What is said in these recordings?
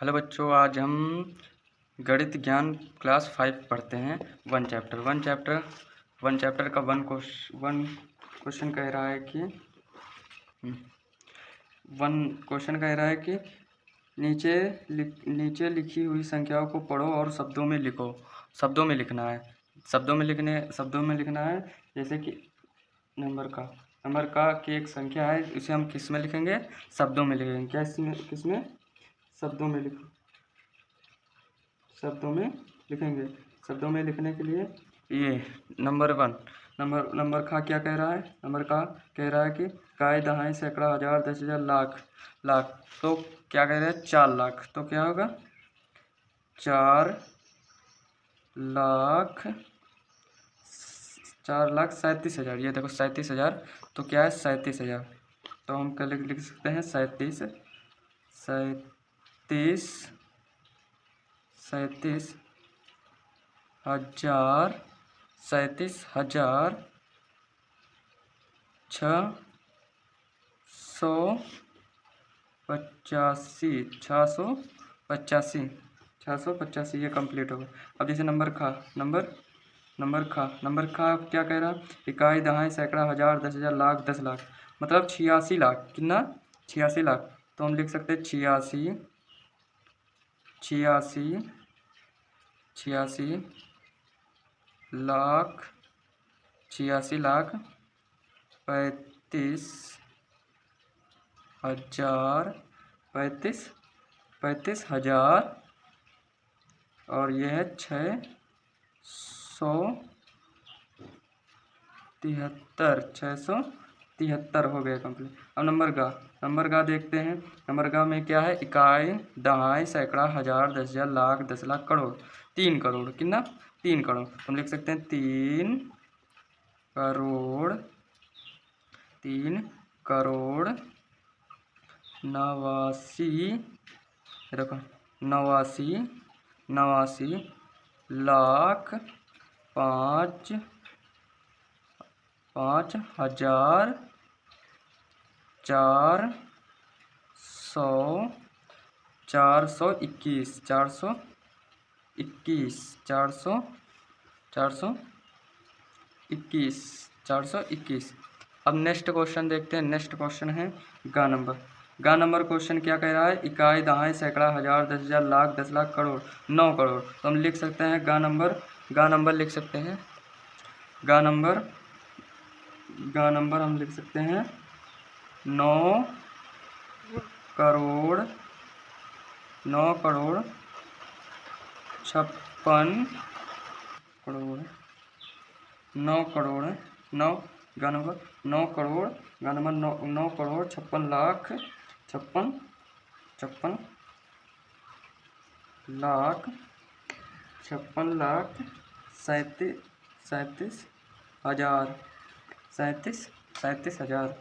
Hello बच्चों, आज हम गणित ज्ञान क्लास 5 पढ़ते हैं। वन चैप्टर का वन क्वेश्चन कह रहा है कि नीचे लिखी हुई संख्याओं को पढ़ो और शब्दों में लिखो। शब्दों में लिखना है। जैसे कि नंबर का की एक संख्या है, इसे हम किस में लिखेंगे? शब्दों में लिखेंगे। क्या किसमें? शब्दों में लिखेंगे। शब्दों में लिखने के लिए ये नंबर का क्या कह रहा है? नंबर का कह रहा है कि काय दहाई सैकड़ा हजार दस हजार लाख। तो क्या कह रहे हैं? 4 लाख। तो क्या होगा? 4,37,000। ये देखो 37,000। तो क्या है? 37,000। तो हम क्या लिख सकते हैं? 685। ये कंप्लीट हो गया। अब जैसे नंबर खा क्या कह रहा? इकाई दहाई सैकड़ा हजार दस हजार लाख 10 लाख, मतलब 86 लाख। कितना? 86 लाख। तो हम लिख सकते हैं 86 लाख 35,000 और ये है 673 हो गया कंप्लीट। अब नंबर का देखते हैं। नंबर का में क्या है? इकाई दहाई सैकड़ा हजार दस हजार लाख 10 लाख करोड़। 3 करोड़। कितना? 3 करोड़। हम लिख सकते हैं 3 करोड़ 89 लाख 5,000 421। अब नेक्स्ट क्वेश्चन देखते हैं। नेक्स्ट क्वेश्चन है गा नंबर क्वेश्चन क्या कह रहा है? इकाई दहाई सैकड़ा हजार दस हजार लाख 10 लाख करोड़ 9 करोड़। तो हम लिख सकते हैं गा नंबर लिख सकते हैं। गा नंबर हम लिख सकते हैं 9 करोड़ 56 करोड़ 9 करोड़ 9 गा नंबर 9 करोड़ 9 करोड़ 56 लाख 56 लाख 37,000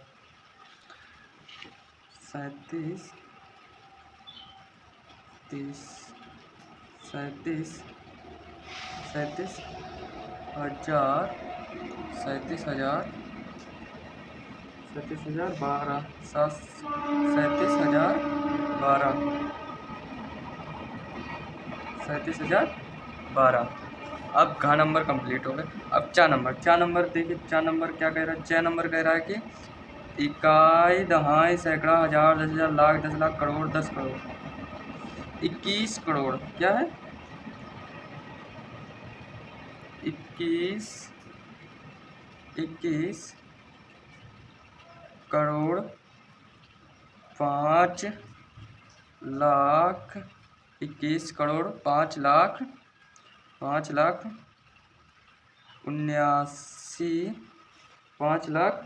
37,012। अब घा नंबर कंप्लीट हो गए। अब चा नंबर देखिए। चा नंबर क्या कह रहा है? चा नंबर कह रहा है कि इकाई दहाई सैकड़ा हजार दस हजार लाख 10 लाख करोड़ 10 करोड़ 21 करोड़। क्या है? 21 करोड़ 5 लाख 21 करोड़ 5 लाख 79,000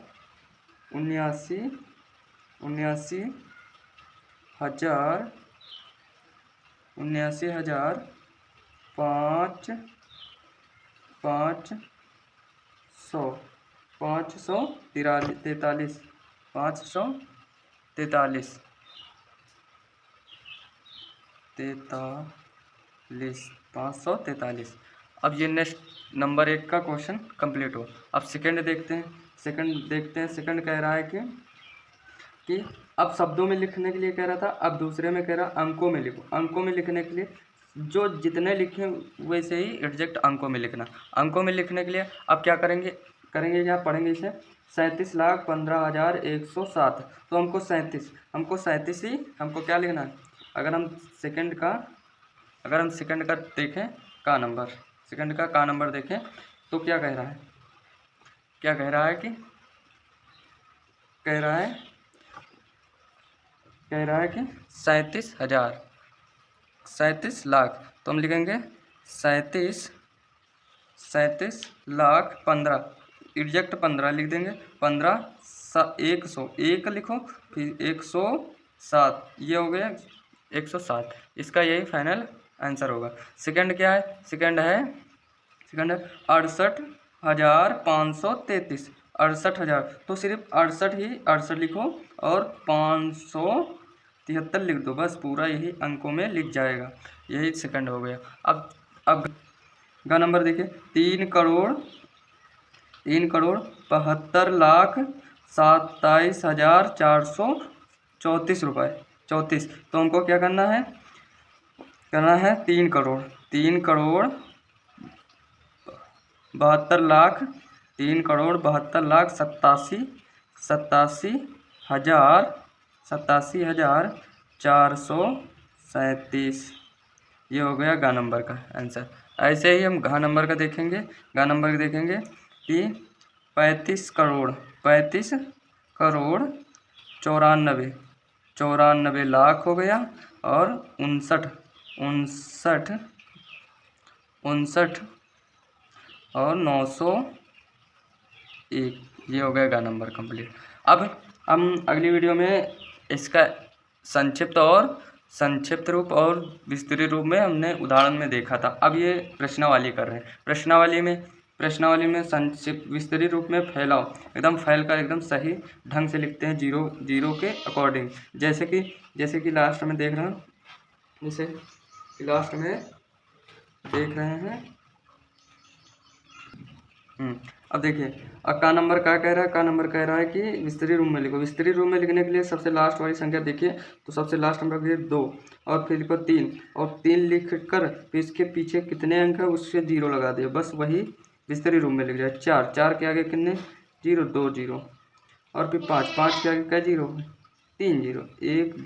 543। अब ये नेक्स्ट नंबर 1 का क्वेश्चन कंप्लीट हो। अब सेकंड देखते हैं। सेकंड कह रहा है कि अब शब्दों में लिखने के लिए कह रहा था, अब दूसरे में कह रहा अंकों में लिखो। अंकों में लिखने के लिए जो जितने लिखे वैसे ही एग्जैक्ट अंकों में लिखना। अंकों में लिखने के लिए अब क्या करेंगे, क्या पढ़ेंगे इसे, 37,15,107। तो हमको 37 ही हमको क्या लिखना है। अगर हम सेकंड का देखें का नंबर देखें तो क्या कह रहा है कि कह रहा है कि 37 लाख। तो हम लिखेंगे 37 लाख 15, एग्जैक्ट 15 लिख देंगे। 100 एक लिखो, फिर 107, ये हो गया 107। इसका यही फाइनल आंसर होगा। सेकंड क्या है, सेकंड है 68,533। 68,000 तो सिर्फ 68 लिखो और 573 लिख दो, बस पूरा यही अंकों में लिख जाएगा। यही सेकंड हो गया। अब गा नंबर देखिए, 3,72,27,434 रुपये 34। तो हमको क्या करना है 3 करोड़ 87,437,437 ये हो गया गा नंबर का आंसर। ऐसे ही हम घा नंबर का देखेंगे। कि 35 करोड़ 94 लाख हो गया और 59 और 901, ये हो गया गा नंबर कंप्लीट। अब हम अगली वीडियो में इसका संक्षिप्त रूप और विस्तृत रूप में हमने उदाहरण में देखा था। अब ये प्रश्नावली कर रहे हैं। प्रश्नावली में संक्षिप्त विस्तृत रूप में फैलाओ, एकदम फैल कर एकदम सही ढंग से लिखते हैं जीरो के अकॉर्डिंग। जैसे कि लास्ट में देख रहे हैं, अब देखिए का नंबर क्या कह रहा है। का नंबर कह रहा है कि विस्तृत रूप में लिखो। विस्तृत रूप में लिखने के लिए सबसे लास्ट वाली संख्या देखिए, तो सबसे लास्ट नंबर लिखिए 2 और फिर लिखो 3 और 3 लिख कर फिर इसके पीछे कितने अंक है उससे 0 लगा दिए, बस वही विस्तृत रूप में लिख जाए। 4 के आगे कितने 0, 2 0 और फिर 5 के आगे क्या 0, 3 0, 1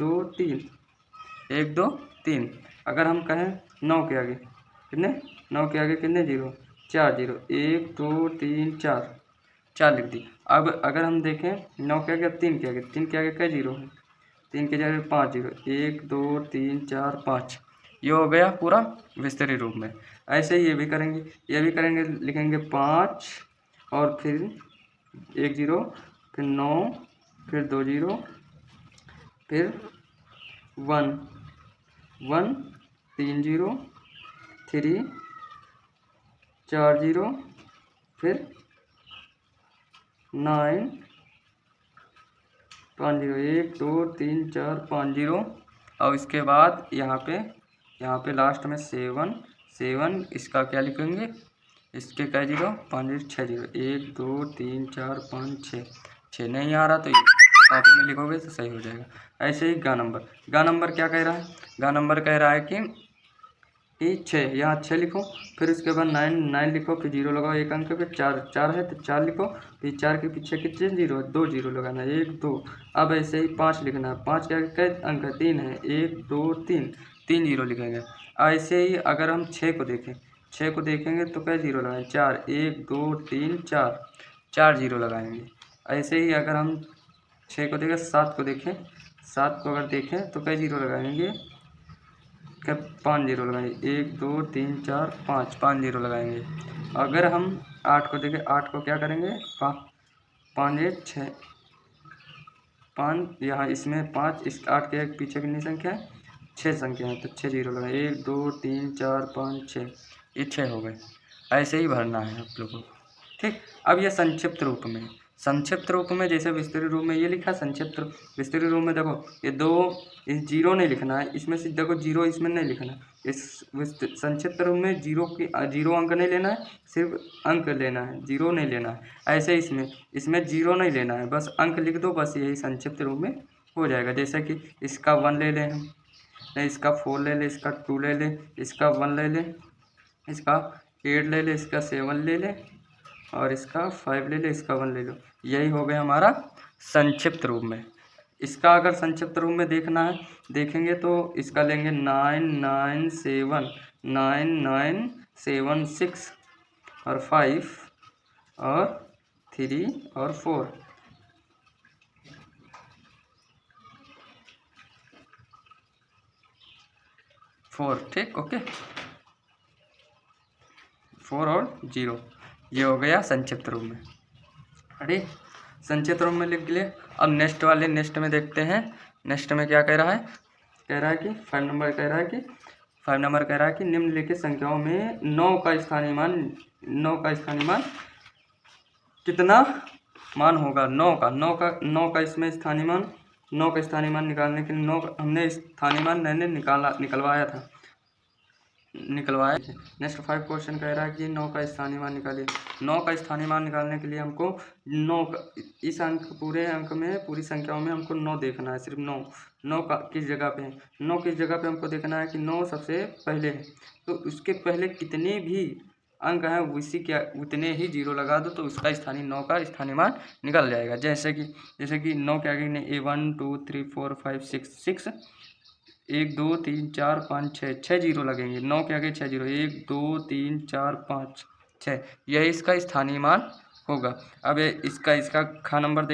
2 3। अगर हम कहें 9 के आगे कितने 0, 4 0, 1 2 3 4 लिख दी। अब अगर हम देखें 9 के आगे 3 के आगे क्या 0 है, 3 के जगह 5 0, 1 2 3 4 5, ये हो गया पूरा विस्तृत रूप में। ऐसे ही ये भी करेंगे लिखेंगे 5 और फिर 1 0, फिर 9, फिर 2 0, फिर 1 3 0, 3 4 0, फिर 9 5 0, 1 2 3 4 5 0 और इसके बाद यहाँ पे लास्ट में 7 इसका क्या लिखेंगे, इसके क्या 0 5 0 6 0, 1 2 3 4 5 6 नहीं आ रहा तो कॉपी में लिखोगे तो सही हो जाएगा। ऐसे ही गा नंबर क्या कह रहा है, गा नंबर कह रहा है कि 6, यहाँ 6 लिखो, फिर उसके बाद 9 लिखो, फिर 0 लगाओ, एक अंक पे 4 है तो 4 लिखो, फिर 4 के पीछे कितने 0, 2 0 लगाना, 1 2। अब ऐसे ही 5 लिखना है, 5 के आगे कई अंक है 3 है, 1 2 3 0 लिखेंगे। ऐसे ही अगर हम 6 को देखेंगे तो क्या 0 लगाएंगे, 4 1 2 3 4 0 लगाएंगे। ऐसे ही अगर हम 6 को देखें 7 को अगर देखें तो क्या 0 लगाएंगे, क्या 5 0 लगाएंगे, 1 2 3 4 5 0 लगाएंगे। अगर हम 8 को देखें, 8 को क्या करेंगे 5 1 6 5, यहाँ इसमें 5, इस 8 के पीछे कितनी संख्या है 6 संख्या है तो 6 0 लगाएंगे, 1 2 3 4 5 6, ये 6 हो गए। ऐसे ही भरना है आप लोगों को, ठीक। अब ये संक्षिप्त रूप में जैसे विस्तृत रूप में ये लिखा, विस्तृत रूप में देखो ये 2 इस 0 नहीं लिखना है, इसमें से देखो 0 इसमें नहीं लिखना है। इस संक्षिप्त रूप में 0 अंक नहीं लेना है, सिर्फ अंक लेना है, 0 नहीं लेना है। ऐसे इसमें 0 नहीं लेना है, बस अंक लिख दो, बस यही संक्षिप्त रूप में हो जाएगा। जैसे कि इसका 1 ले लें हम, नहीं इसका 4 ले लें, इसका 2 ले लें, इसका 1 ले लें, इसका 8 ले लें, इसका 7 ले लें और इसका 5 ले लें, इसका 1 ले लो। यही हो गया हमारा संक्षिप्त रूप में। इसका अगर संक्षिप्त रूप में देखना है, देखेंगे तो इसका लेंगे 997 9976 और 5 और 3 और 4, ठीक, ओके, 4 और 0, ये हो गया संक्षिप्त रूप में। अरे संक्षिप्त रूप में लिख लिए। अब नेक्स्ट में देखते हैं। नेक्स्ट में क्या कह रहा है, कह रहा है कि 5 नंबर कह रहा है कि निम्नलिखित संख्याओं में 9 का स्थानीय मान कितना मान होगा। 9 का इसमें स्थानीय मान, 9 का स्थानीय मान निकालने के लिए 9 हमने स्थानीय मान मैंने निकलवाया था। नेक्स्ट 5 क्वेश्चन कह रहा है कि 9 का स्थानीय मान निकालिए। 9 का स्थानीय मान निकालने के लिए हमको 9 इस पूरे अंक में, पूरी संख्याओं में हमको 9 देखना है, सिर्फ 9 का किस जगह पे है, 9 किस जगह पे हमको देखना है कि 9 सबसे पहले है, तो उसके पहले कितने भी अंक हैं उतने ही 0 लगा दो, तो उसका 9 का स्थानीय मान निकल जाएगा। जैसे कि 9 के आगे 1 2 3 4 5 6 1 2 3 4 5 6 0 लगेंगे। 9 के आगे 6 0, 1 2 3 4 5 6, यही इसका स्थानीय मान होगा। अब इसका खा नंबर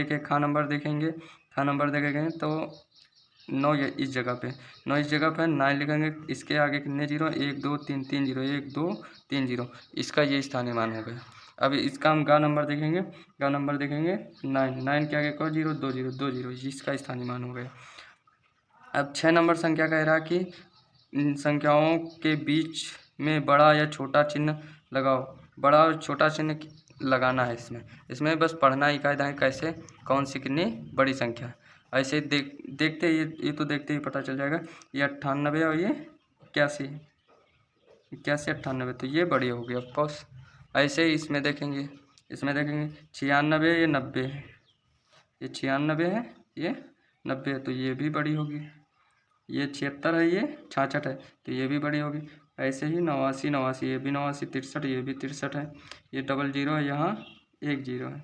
देखेंगे तो 9 इस जगह पे 9 लिखेंगे। इसके आगे कितने 0, 1 2 3 3 0, 1 2 3 0, इसका ये स्थानीय मान हो गया। अब इसका हम गा नंबर देखेंगे 9 के आगे 0 2 0 2 0, इसका स्थानीय मान हो गया। अब 6 नंबर संख्या कह रहा कि इन संख्याओं के बीच में बड़ा या छोटा चिन्ह लगाओ। बड़ा और छोटा चिन्ह लगाना है इसमें बस पढ़ना ही कायदा है, कैसे, कौन सी कितनी बड़ी संख्या। ऐसे देखते ये तो देखते ही पता चल जाएगा। ये 98 और ये 81 98, तो ये बड़ी होगी ऑफकोर्स। ऐसे ही इसमें देखेंगे 96, ये 90 है, ये 96 है, ये 90 है, तो ये भी बड़ी होगी। ये 76 है, ये 66 है, तो ये भी बड़ी होगी। ऐसे ही 89 ये भी 89, 63 ये भी 63 है, ये 00 है, यहाँ 10 है,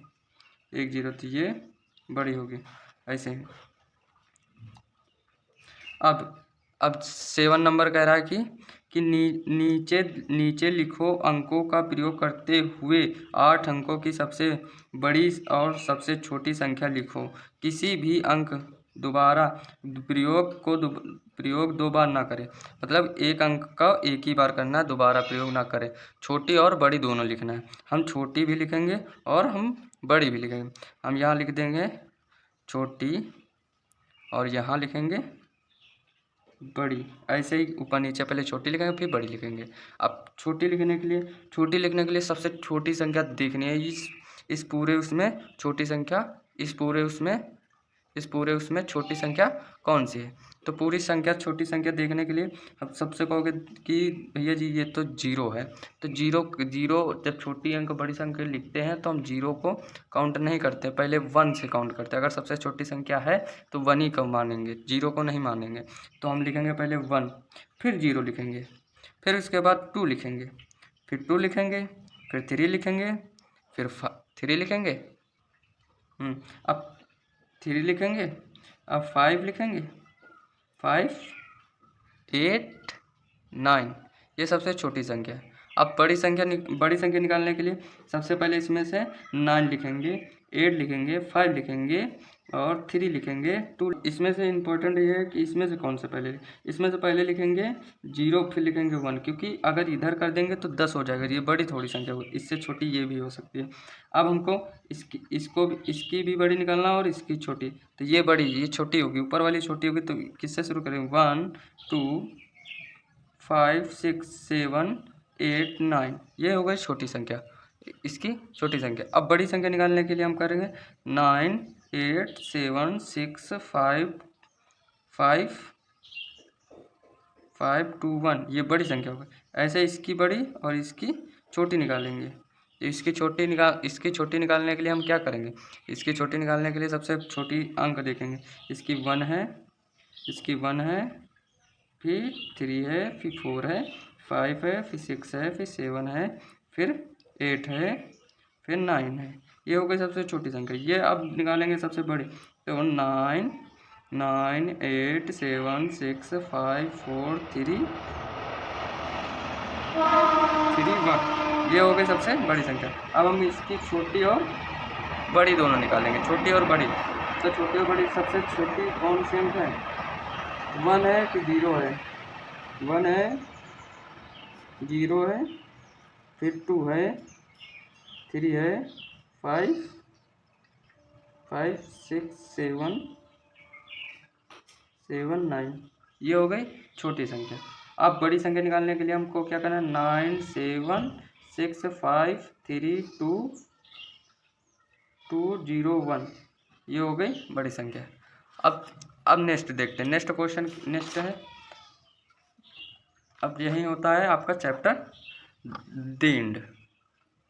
10, तो ये बड़ी होगी। ऐसे ही अब 7 नंबर कह रहा है कि नीचे लिखो अंकों का प्रयोग करते हुए 8 अंकों की सबसे बड़ी और सबसे छोटी संख्या लिखो। किसी भी अंक प्रयोग 2 बार ना करें, मतलब एक अंक का एक ही बार करना है, दोबारा प्रयोग ना करें। छोटी और बड़ी दोनों लिखना है। हम छोटी भी लिखेंगे और हम बड़ी भी लिखेंगे। हम यहाँ लिख देंगे छोटी और यहाँ लिखेंगे बड़ी। ऐसे ही ऊपर नीचे पहले छोटी लिखेंगे फिर बड़ी लिखेंगे। अब छोटी लिखने के लिए सबसे छोटी संख्या देखनी है। इस पूरे उसमें छोटी संख्या, इस पूरे उसमें छोटी संख्या कौन सी है। तो पूरी संख्या, छोटी संख्या देखने के लिए अब सबसे कहोगे कि भैया जी ये तो 0 है, तो 0 जब छोटी अंक बड़ी संख्या लिखते हैं तो हम 0 को काउंट नहीं करते, पहले 1 से काउंट करते हैं। अगर सबसे छोटी संख्या है तो 1 ही को मानेंगे, 0 को नहीं मानेंगे। तो हम लिखेंगे पहले 1, फिर 0 लिखेंगे, फिर उसके बाद 2 लिखेंगे, फिर 2 लिखेंगे, फिर 3 लिखेंगे, फिर 3 लिखेंगे, अब 3 लिखेंगे, अब 5 लिखेंगे, 5 8 9, ये सबसे छोटी संख्या है। अब बड़ी संख्या निकालने के लिए सबसे पहले इसमें से 9 लिखेंगे, 8 लिखेंगे, 5 लिखेंगे और 3 लिखेंगे, 2। इसमें से इम्पोर्टेंट ये है कि इसमें से पहले लिखेंगे 0, फिर लिखेंगे 1, क्योंकि अगर इधर कर देंगे तो 10 हो जाएगा। ये बड़ी थोड़ी संख्या होगी, इससे छोटी ये भी हो सकती है। अब हमको इसकी भी बड़ी निकालना और इसकी छोटी, तो ये बड़ी, ये छोटी होगी, ऊपर वाली छोटी होगी। तो किससे शुरू करेंगे, 1 2 5 6 7 8 9, ये हो गई छोटी संख्या, इसकी छोटी संख्या। अब बड़ी संख्या निकालने के लिए हम करेंगे 9 8 7 6 5 2 1, ये बड़ी संख्या होगी। ऐसे इसकी बड़ी और इसकी छोटी निकालेंगे, इसकी छोटी निकालने के लिए हम क्या करेंगे? इसकी छोटी निकालने के लिए सबसे छोटी अंक देखेंगे। इसकी 1 है, इसकी 1 है, फिर 3 है, फिर 4 है, 5 है, फिर 6 है, फिर 7 है, फिर 8 है, फिर 9 है। ये हो गई सबसे छोटी संख्या। ये अब निकालेंगे सबसे बड़ी, तो 9 9 8 7 6 5 4 3 1। ये हो गई सबसे बड़ी संख्या। अब हम इसकी छोटी और बड़ी दोनों निकालेंगे, छोटी और बड़ी। तो छोटी और बड़ी सबसे छोटी कौन सी अंक है? 1 है कि 0 है? 1 है, 0 है, फिर 2 है, 3 है, 5 6 7 9। ये हो गई छोटी संख्या। अब बड़ी संख्या निकालने के लिए हमको क्या करना है? 9 7 6 5 3 2 0 1। ये हो गई बड़ी संख्या। अब नेक्स्ट देखते हैं। नेक्स्ट क्वेश्चन नेक्स्ट है। अब यही होता है आपका चैप्टर द एंड।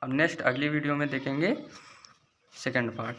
अब नेक्स्ट अगली वीडियो में देखेंगे सेकंड पार्ट।